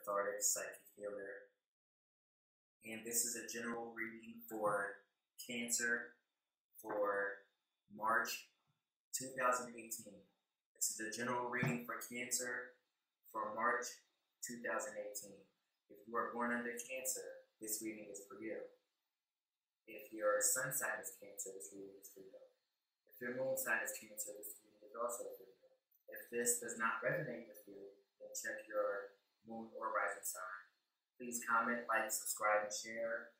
cathartic psychic healer, and this is a general reading for Cancer for March 2018. This is a general reading for Cancer for March 2018. If you are born under Cancer, this reading is for you. If your sun sign is Cancer, this reading is for you. If your moon sign is Cancer, this reading is also for you. If this does not resonate with you, then check your moon or rising sign. Please comment, like, subscribe, and share,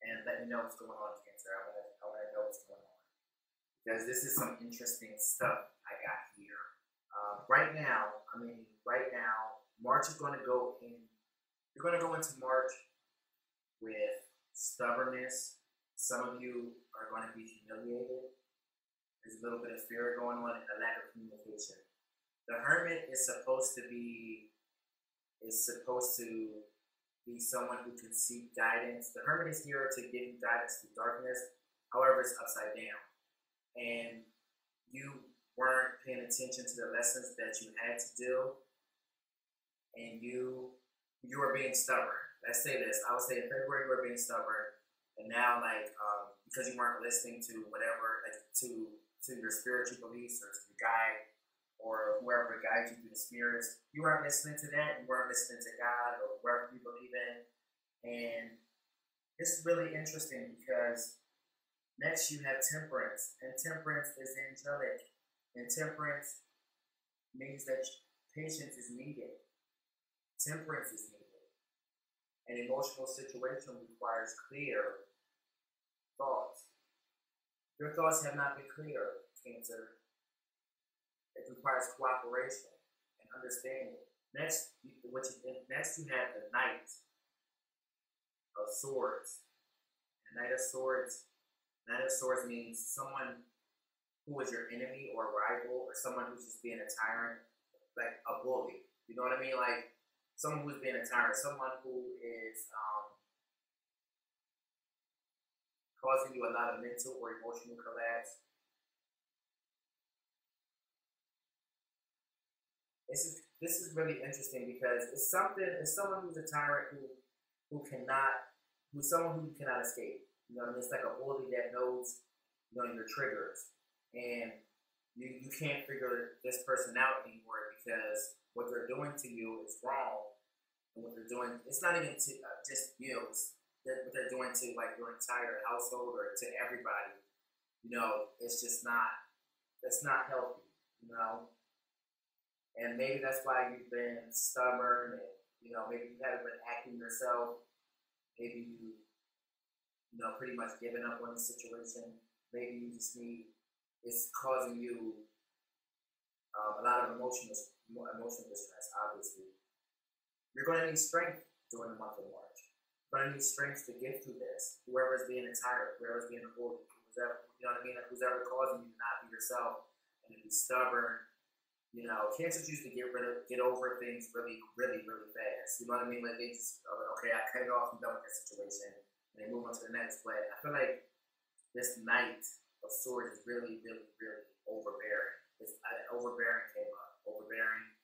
and let me know what's going on, Cancer. I want to know what's going on, because this is some interesting stuff I got here. Right now, March is going to go in. You're going to go into March with stubbornness. Some of you are going to be humiliated. There's a little bit of fear going on and a lack of communication. The Hermit is supposed to be someone who can seek guidance. The Hermit is here to give you guidance through darkness. However, it's upside down, and you weren't paying attention to the lessons that you had to do, and you were being stubborn. Let's say this. I would say in February you were being stubborn, and now because you weren't listening to whatever, to your spiritual beliefs or to your guide or whoever guides you through the spirits, you weren't listening to that. You weren't listening to God or whoever you believe in, and it's really interesting because next you have Temperance, and Temperance is angelic, and Temperance means that patience is needed. Temperance is needed. An emotional situation requires clear thoughts. Your thoughts have not been clear, Cancer. It requires cooperation and understanding. Next, you have the Knight of Swords. The Knight of Swords means someone who is your enemy or rival, or someone who's just being a tyrant, like a bully. You know what I mean? Like someone who's being a tyrant, someone who is causing you a lot of mental or emotional collapse. This is really interesting because it's someone who's a tyrant who's someone who you cannot escape. You know what I mean? It's like a bully that knows, your triggers, and you can't figure this person out anymore because what they're doing to you is wrong, and what they're doing, it's not even to just you. What they're doing to like your entire household or to everybody. It's just not. It's not healthy. And maybe that's why you've been stubborn, and maybe you haven't been acting yourself. Maybe pretty much giving up on the situation. Maybe you just it's causing you a lot of emotional distress. Obviously, you're going to need strength during the month of March. You're going to need strength to get through this. Whoever's being a tyrant, whoever's being a bully, who's ever causing you to not be yourself and to be stubborn. Cancers usually get over things really, really, really fast. You know what I mean? Like they just, okay, I cut it off and done with that situation, and they move on to the next. But I feel like this Knight of Swords is really, really, really overbearing. Overbearing came up. Overbearing,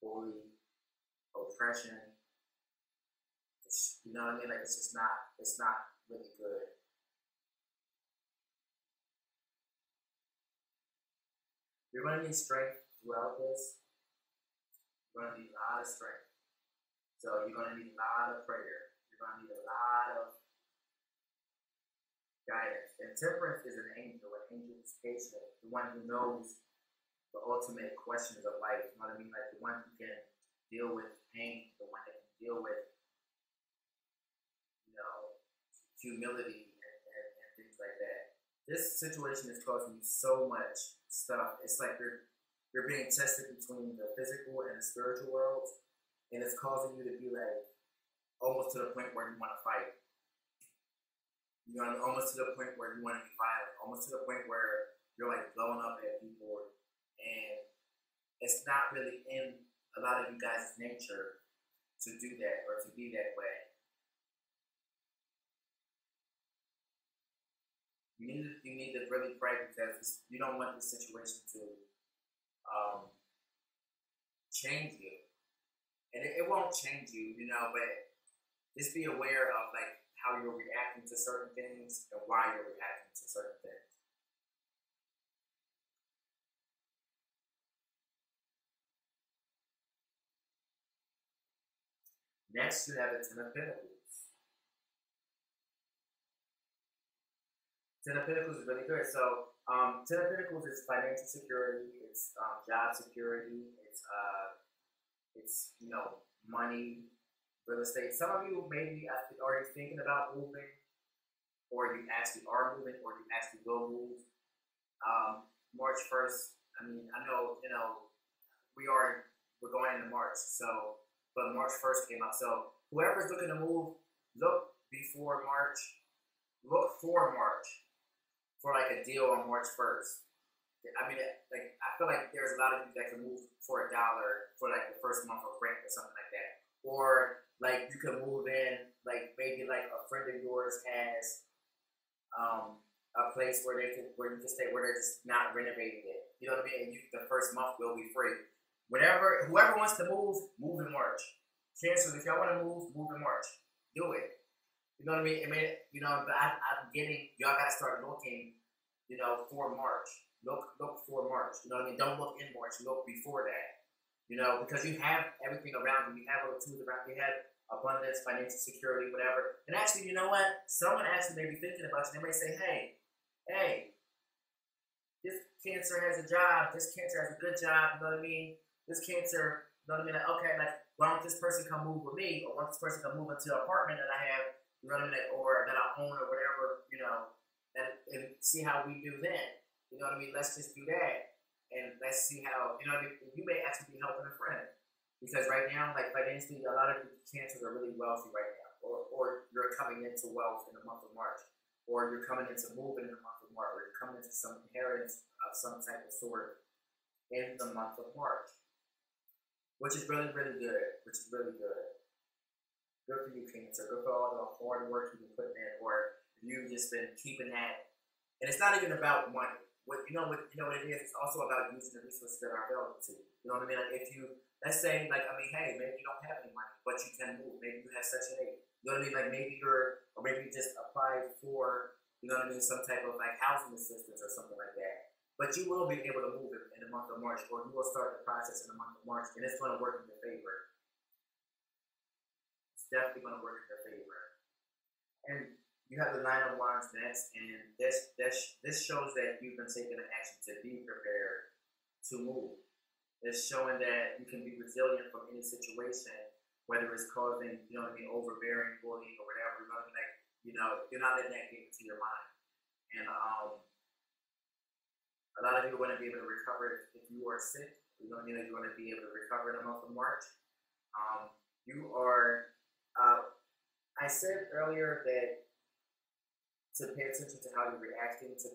bully, oppression. You know what I mean? Like it's not really good. You're going to need strength throughout this. You're going to need a lot of strength. So you're going to need a lot of prayer. You're going to need a lot of guidance. And Temperance is an angel. An angel is patient. The one who knows the ultimate questions of life. You know what I mean? Like the one who can deal with pain. The one that can deal with, humility and things like that. This situation is causing you so much stuff. It's like you're being tested between the physical and the spiritual worlds, and it's causing you to be like almost to the point where you want to fight. Almost to the point where you want to be violent. Almost to the point where you're like blowing up at people, and it's not really in a lot of you guys' nature to do that or to be that way. You need to really pray because you don't want this situation to change you. and it won't change you, you know, but just be aware of like how you're reacting to certain things and why you're reacting to certain things. Next, you have the Ten of Pentacles. Ten of Pentacles is really good. So, Ten of Pentacles is financial security. It's job security. It's money, real estate. Some of you maybe are already thinking about moving, or you actually are moving, or you actually will move. March 1st. I mean, I know we're going into March, so but March 1st came out. So whoever's looking to move, look before March. Look for March for like a deal on March 1st. I mean, like I feel like there's a lot of you that can move for $1 for like the first month of rent or something like that, or like you can move in like maybe like a friend of yours has a place where you can stay where they're just not renovating it. You know what I mean? And the first month will be free. Whoever wants to move in March. Cancel if y'all want to move in March. Do it. You know what I mean? But I'm getting y'all gotta start looking, for March. Look for March. You know what I mean? Don't look in March. Look before that. Because you have everything around you. You have all the tools around you. You have abundance, financial security, whatever. And actually, you know what? Someone actually may be thinking about you. They may say, hey, this Cancer has a job. This Cancer has a good job. You know what I mean? This Cancer, you know what I mean? Like, okay, like, why don't this person come move with me? Or why don't this person come move into an apartment that I have, you know what I mean? Like, or that I own or whatever, and see how we do then. You know what I mean? Let's just do that. And let's see how, you know what I mean? You may actually be helping a friend. Because right now, like financially, a lot of Cancers are really wealthy right now. Or you're coming into wealth in the month of March. Or you're coming into moving in the month of March. Or you're coming into some inheritance of some type of sort in the month of March. Which is really, really good. Which is really good. Good for you, Cancer. Good for all the hard work you've been putting in. Or you've just been keeping that. And it's not even about money. What it is, it's also about using the resources that are available to you. You know what I mean? Like if you, let's say, hey, maybe you don't have any money, but you can move. Maybe you have Section 8. You know what I mean? Like maybe you just applied for, you know what I mean, some type of like housing assistance or something like that. But you will be able to move in the month of March, or you will start the process in the month of March, and it's going to work in your favor. It's definitely going to work in your favor. And you have the Nine of Wands next, and this shows that you've been taking an action to be prepared to move. It's showing that you can be resilient from any situation, whether it's causing, overbearing bullying or whatever. You know what I mean? Like, you're not letting that get into your mind. And a lot of you are going to be able to recover if you are sick. You know what I mean? Like you're going to be able to recover in the month of March. You are. I said earlier that to pay attention to how you're reacting to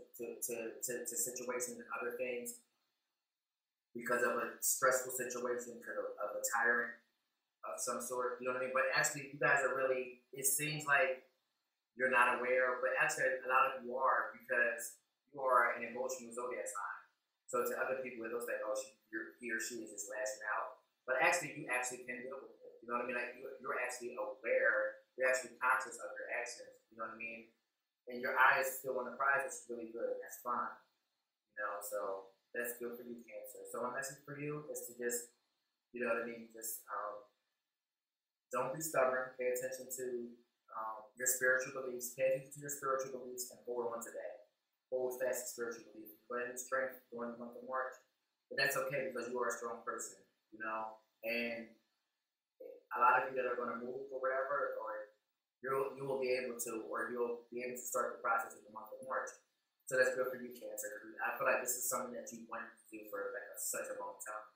situations and other things because of a stressful situation, because of a tyrant of some sort, you know what I mean? But actually, you guys are really, it seems like you're not aware, but actually, a lot of you are because you are an emotional zodiac sign. So to other people, it looks like, oh, he or she is just lashing out. But actually, you actually can deal with it. You know what I mean? Like, you're actually aware, you're actually conscious of your actions, you know what I mean? And your eyes still on the prize, which is really good. That's fine. So that's good for you, Cancer. So my message for you is to just, you know what I mean, just don't be stubborn. Pay attention to your spiritual beliefs. Pay attention to your spiritual beliefs and hold on to that. Hold fast to spiritual beliefs. Put in strength during the month of March. But that's okay because you are a strong person, And a lot of you that are going to move or whatever, or you will be able to, or you'll be able to start the process in the month of March. So that's good for you, Cancer. I feel like this is something that you wanted to do for such a long time.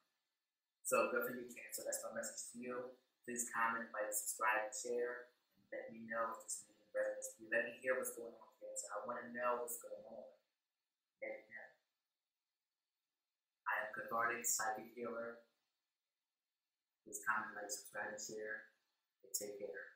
So good for you, Cancer. That's my message to you. Please comment, like, subscribe, and share, and let me know if this meeting resonates with you. Let me hear what's going on, Cancer. I want to know what's going on. Let me know. I am Cathartic Psychic Healer. Please comment, like, subscribe, and share. And take care.